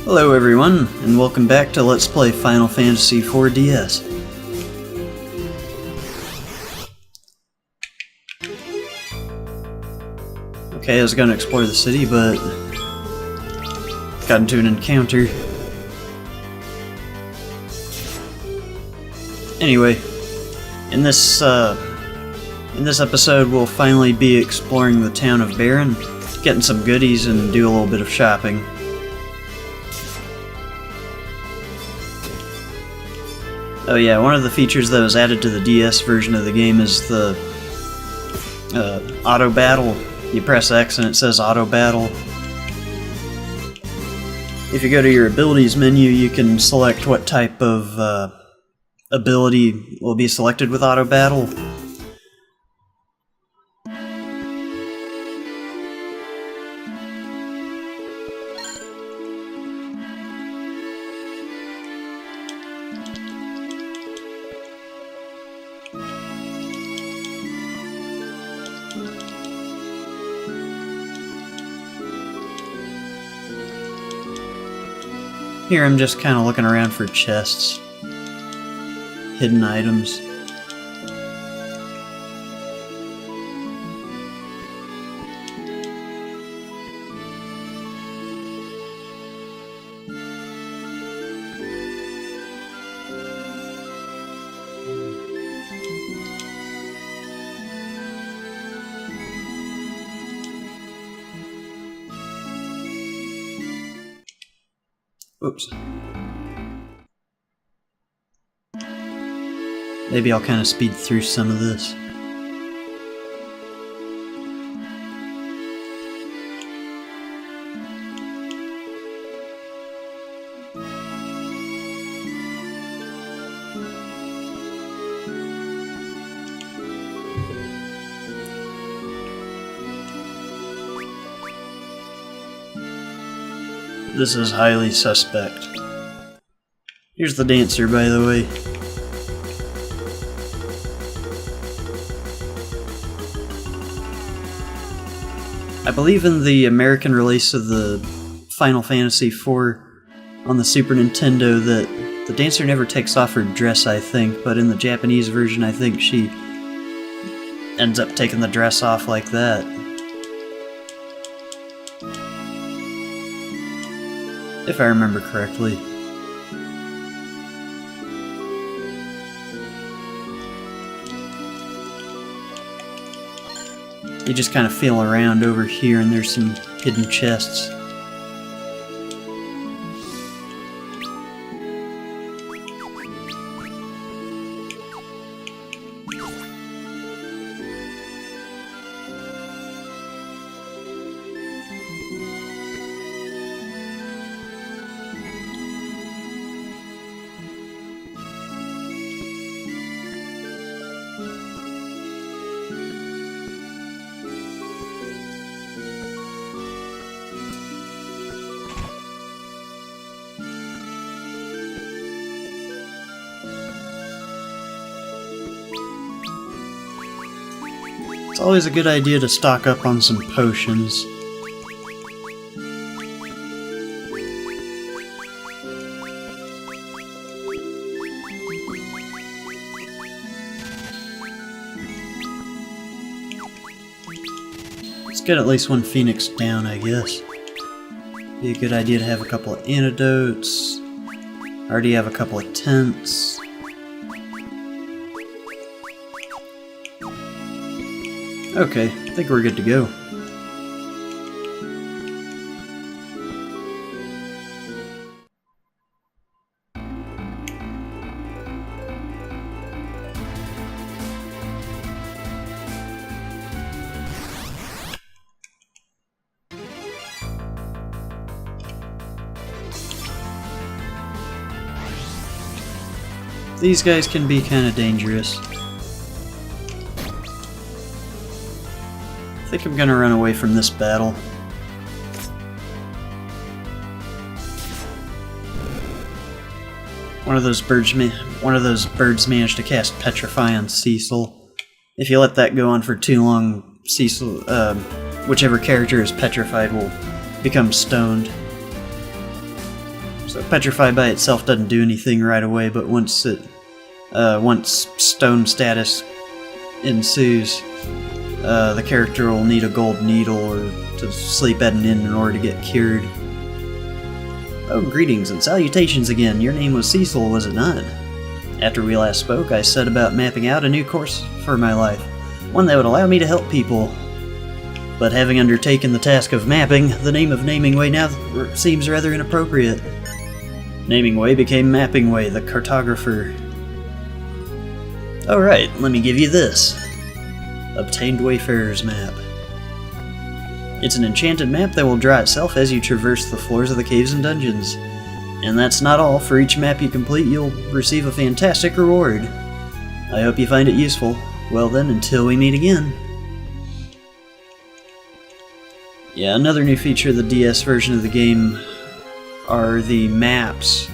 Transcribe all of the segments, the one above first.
Hello everyone, and welcome back to Let's Play Final Fantasy IV DS. Okay, I was gonna explore the city, but got into an encounter. Anyway, in this episode we'll finally be exploring the town of Baron, getting some goodies and do a little bit of shopping. Oh yeah, one of the features that was added to the DS version of the game is the auto battle. You press X and it says auto battle. If you go to your abilities menu, you can select what type of ability will be selected with auto battle. Here I'm just kind of looking around for chests, hidden items. Oops. Maybe I'll kind of speed through some of this. This is highly suspect. Here's the dancer, by the way. I believe in the American release of the Final Fantasy IV on the Super Nintendo that the dancer never takes off her dress, I think, but in the Japanese version I think she ends up taking the dress off like that. If I remember correctly. You just kind of feel around over here and there's some hidden chests. It's always a good idea to stock up on some potions. Let's get at least one Phoenix down, I guess. Be a good idea to have a couple of antidotes. Already have a couple of tents. Okay, I think we're good to go. These guys can be kind of dangerous. I think I'm gonna run away from this battle. One of those birds managed to cast Petrify on Cecil. If you let that go on for too long, Cecil, whichever character is petrified will become stoned. So Petrify by itself doesn't do anything right away, but once stone status ensues, the character will need a gold needle or to sleep at an inn in order to get cured. Oh, greetings and salutations again. Your name was Cecil, was it not? After we last spoke, I set about mapping out a new course for my life, one that would allow me to help people. But having undertaken the task of mapping, the name of Naming Way now seems rather inappropriate. Naming Way became Mapping Way, the cartographer. Alright, let me give you this. Obtained Wayfarer's Map. It's an enchanted map that will draw itself as you traverse the floors of the caves and dungeons. And that's not all. For each map you complete, you'll receive a fantastic reward. I hope you find it useful. Well then, until we meet again. Yeah, another new feature of the DS version of the game are the maps.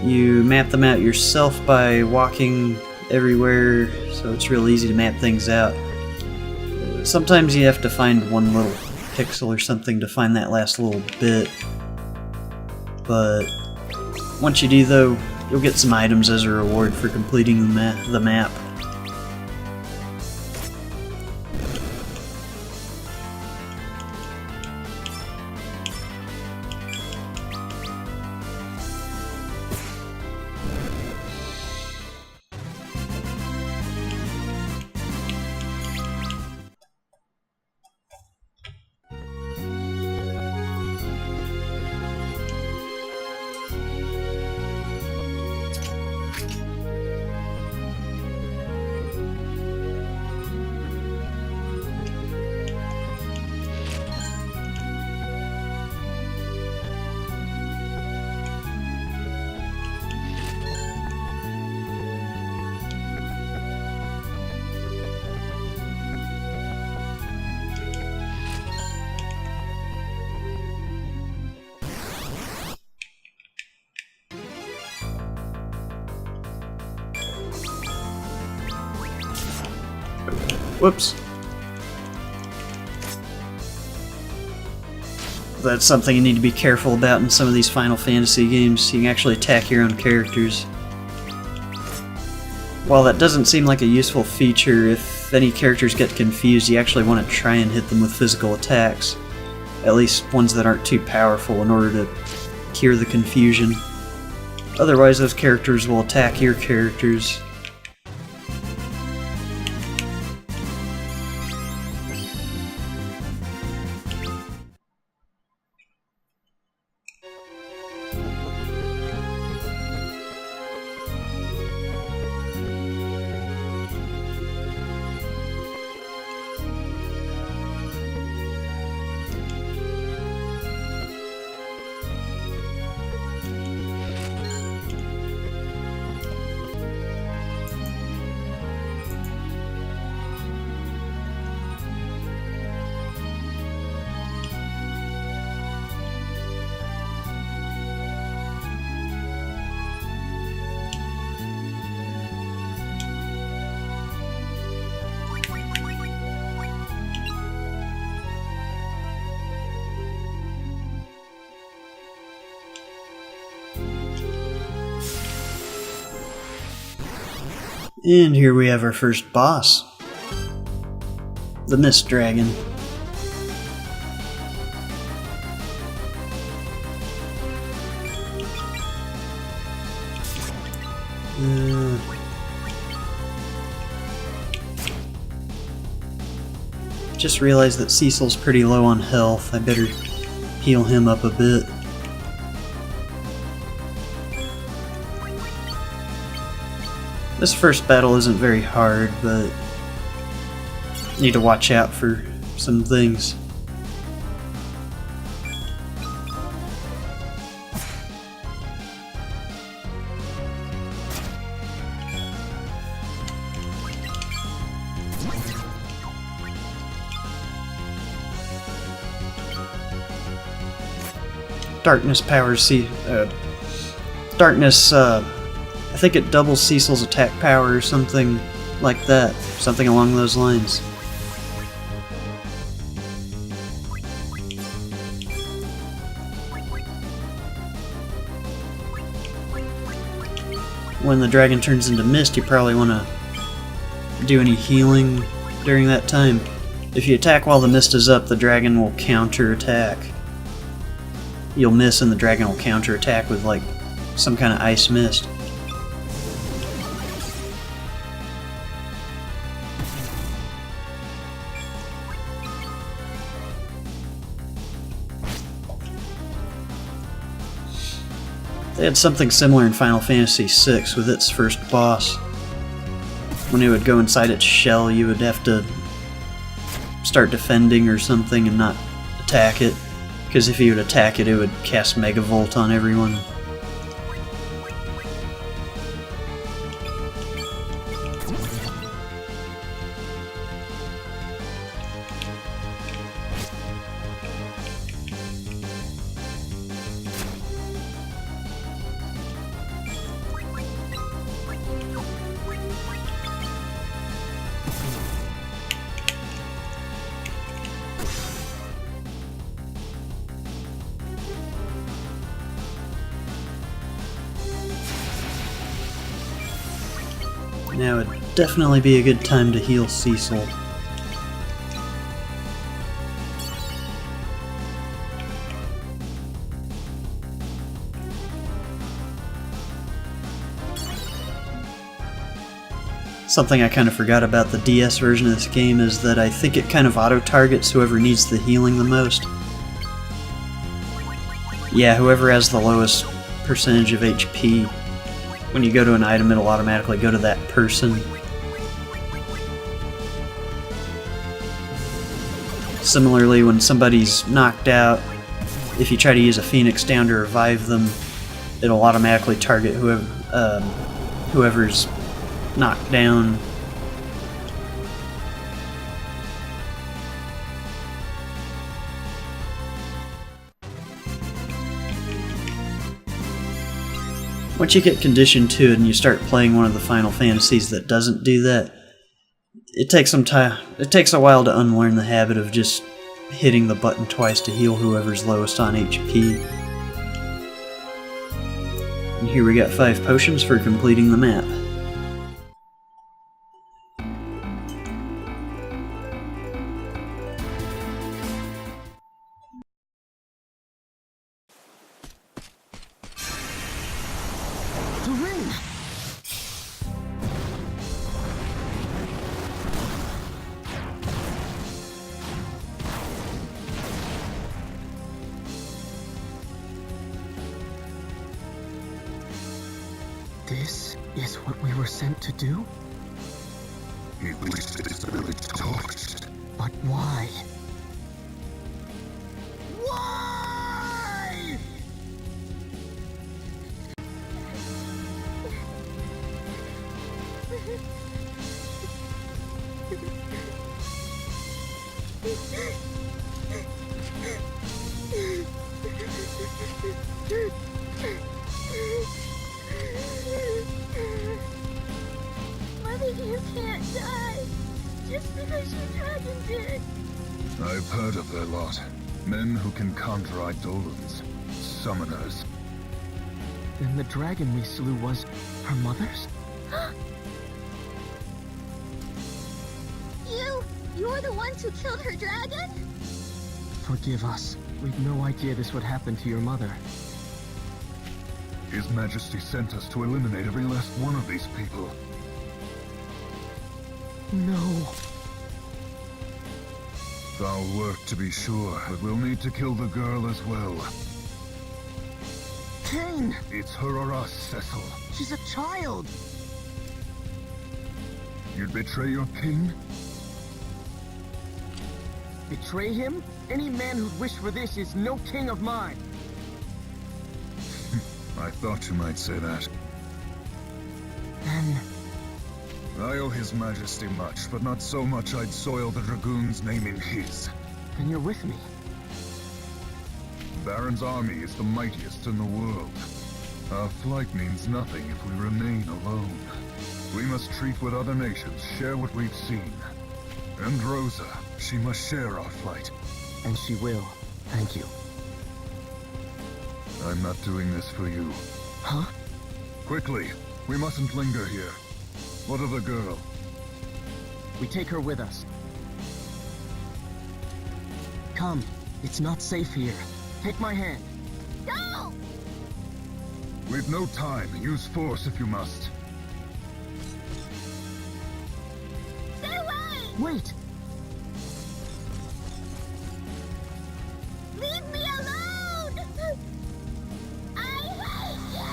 You map them out yourself by walking everywhere, so it's real easy to map things out. Sometimes you have to find one little pixel or something to find that last little bit, but once you do though, you'll get some items as a reward for completing the map. Whoops. That's something you need to be careful about in some of these Final Fantasy games. You can actually attack your own characters. While that doesn't seem like a useful feature, if any characters get confused, you actually want to try and hit them with physical attacks. At least ones that aren't too powerful in order to cure the confusion. Otherwise, those characters will attack your characters. And here we have our first boss. The Mist Dragon. Just realized that Cecil's pretty low on health. I better heal him up a bit. This first battle isn't very hard, but need to watch out for some things. Darkness powers I think it doubles Cecil's attack power or something like that. Something along those lines. when the dragon turns into mist, you probably want to do any healing during that time. If you attack while the mist is up, the dragon will counter-attack. You'll miss and the dragon will counter-attack with like some kind of ice mist. They had something similar in Final Fantasy VI with its first boss. When it would go inside its shell, you would have to start defending or something and not attack it. Because if you would attack it, it would cast Megavolt on everyone. Now would definitely be a good time to heal Cecil. Something I kind of forgot about the DS version of this game is that I think it kind of auto-targets whoever needs the healing the most. Yeah, whoever has the lowest percentage of HP. When you go to an item, it'll automatically go to that person. Similarly, when somebody's knocked out, if you try to use a Phoenix down to revive them, it'll automatically target whoever's knocked down. Once you get conditioned to it and you start playing one of the Final Fantasies that doesn't do that, it takes some time. It takes a while to unlearn the habit of just hitting the button twice to heal whoever's lowest on HP. And here we got 5 potions for completing the map. This is what we were sent to do? At least it is really torched. But why? Why? Mother, you can't die. Just because your dragon did. I've heard of their lot. Men who can conjure Eidolons. Summoners. Then the dragon we slew was her mother's? You're the ones who killed her dragon? Forgive us. We'd no idea this would happen to your mother. His Majesty sent us to eliminate every last one of these people. No. Foul work to be sure, but we'll need to kill the girl as well. Kain! It's her or us, Cecil. She's a child! You'd betray your king? Betray him? Any man who'd wish for this is no king of mine. I thought you might say that. Then... I owe His Majesty much, but not so much I'd soil the Dragoon's name in his. then you're with me. Baron's army is the mightiest in the world. Our flight means nothing if we remain alone. We must treat with other nations, share what we've seen. And Rosa, she must share our flight. And she will. Thank you. I'm not doing this for you. Huh? Quickly, We mustn't linger here. What of the girl? We take her with us. Come, it's not safe here. Take my hand. Go! We've no time. Use force if you must. Stay away! Wait! Leave me alone! I hate you!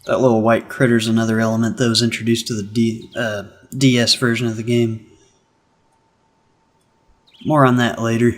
That little white critter's another element that was introduced to the DS version of the game. More on that later.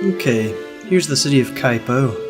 Okay, here's the city of Kaipo.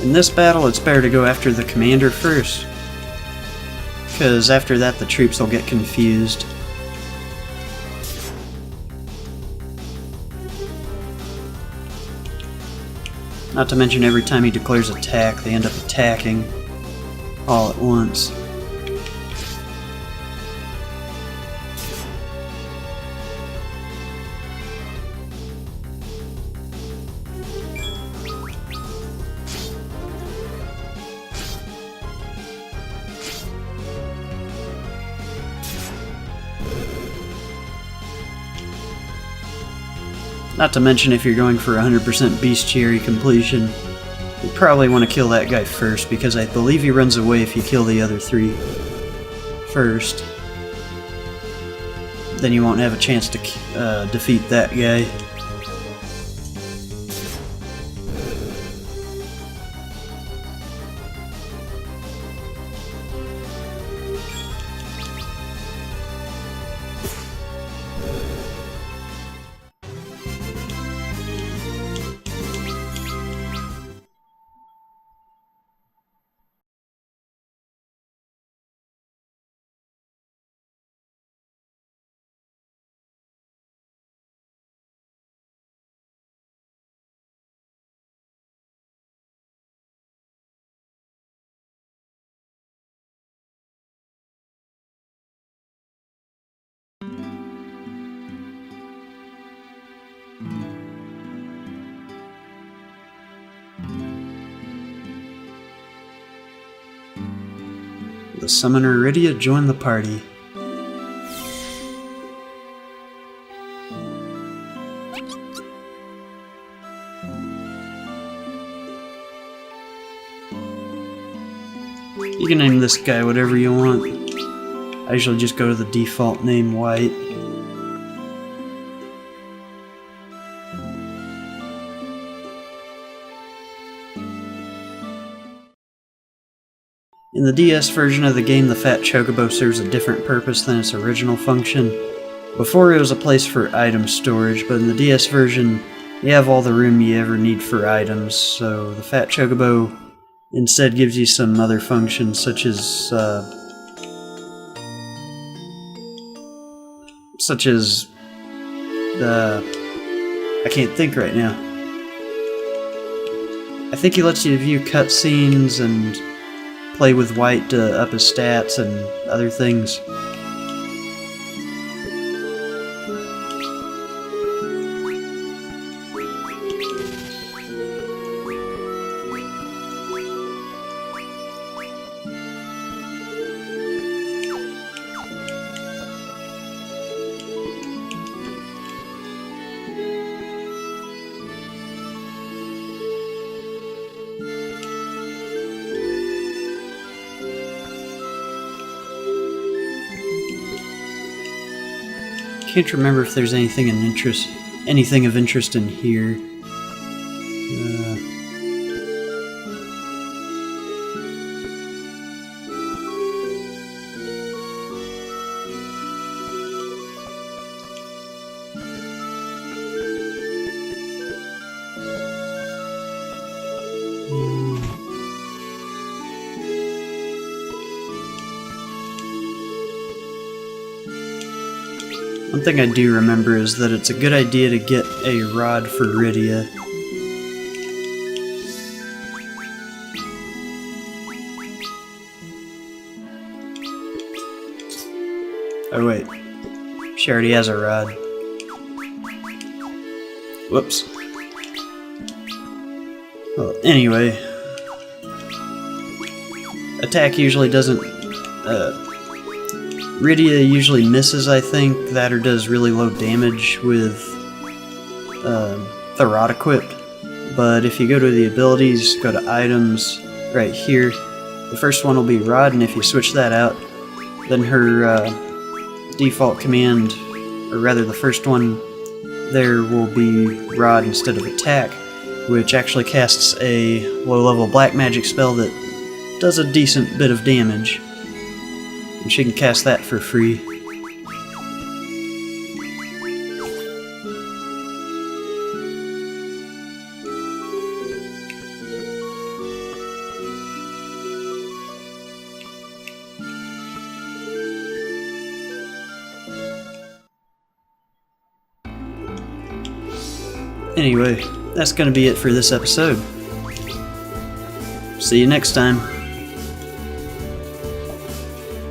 In this battle, it's better to go after the commander first, because after that the troops will get confused. Not to mention every time he declares attack, they end up attacking all at once. Not to mention if you're going for 100% bestiary completion, you probably want to kill that guy first, because I believe he runs away if you kill the other 3 first. Then you won't have a chance to defeat that guy. The summoner Rydia joined the party. You can name this guy whatever you want. I usually just go to the default name, White. In the DS version of the game, the Fat Chocobo serves a different purpose than its original function. Before, it was a place for item storage, but in the DS version, you have all the room you ever need for items, so the Fat Chocobo instead gives you some other functions, such as I can't think right now. I think he lets you view cutscenes and play with White to up his stats and other things. Can't remember if there's anything of interest in here. One thing I do remember is that it's a good idea to get a rod for Rydia. Oh wait, she already has a rod. Whoops. Well, anyway, attack usually doesn't Rydia usually misses, I think, that or does really low damage with the rod equipped. But if you go to the abilities, go to items, right here, the first one will be rod, and if you switch that out, then her default command, or rather the first one there, will be rod instead of attack, which actually casts a low-level black magic spell that does a decent bit of damage. And she can cast that for free. Anyway, that's gonna be it for this episode. See you next time.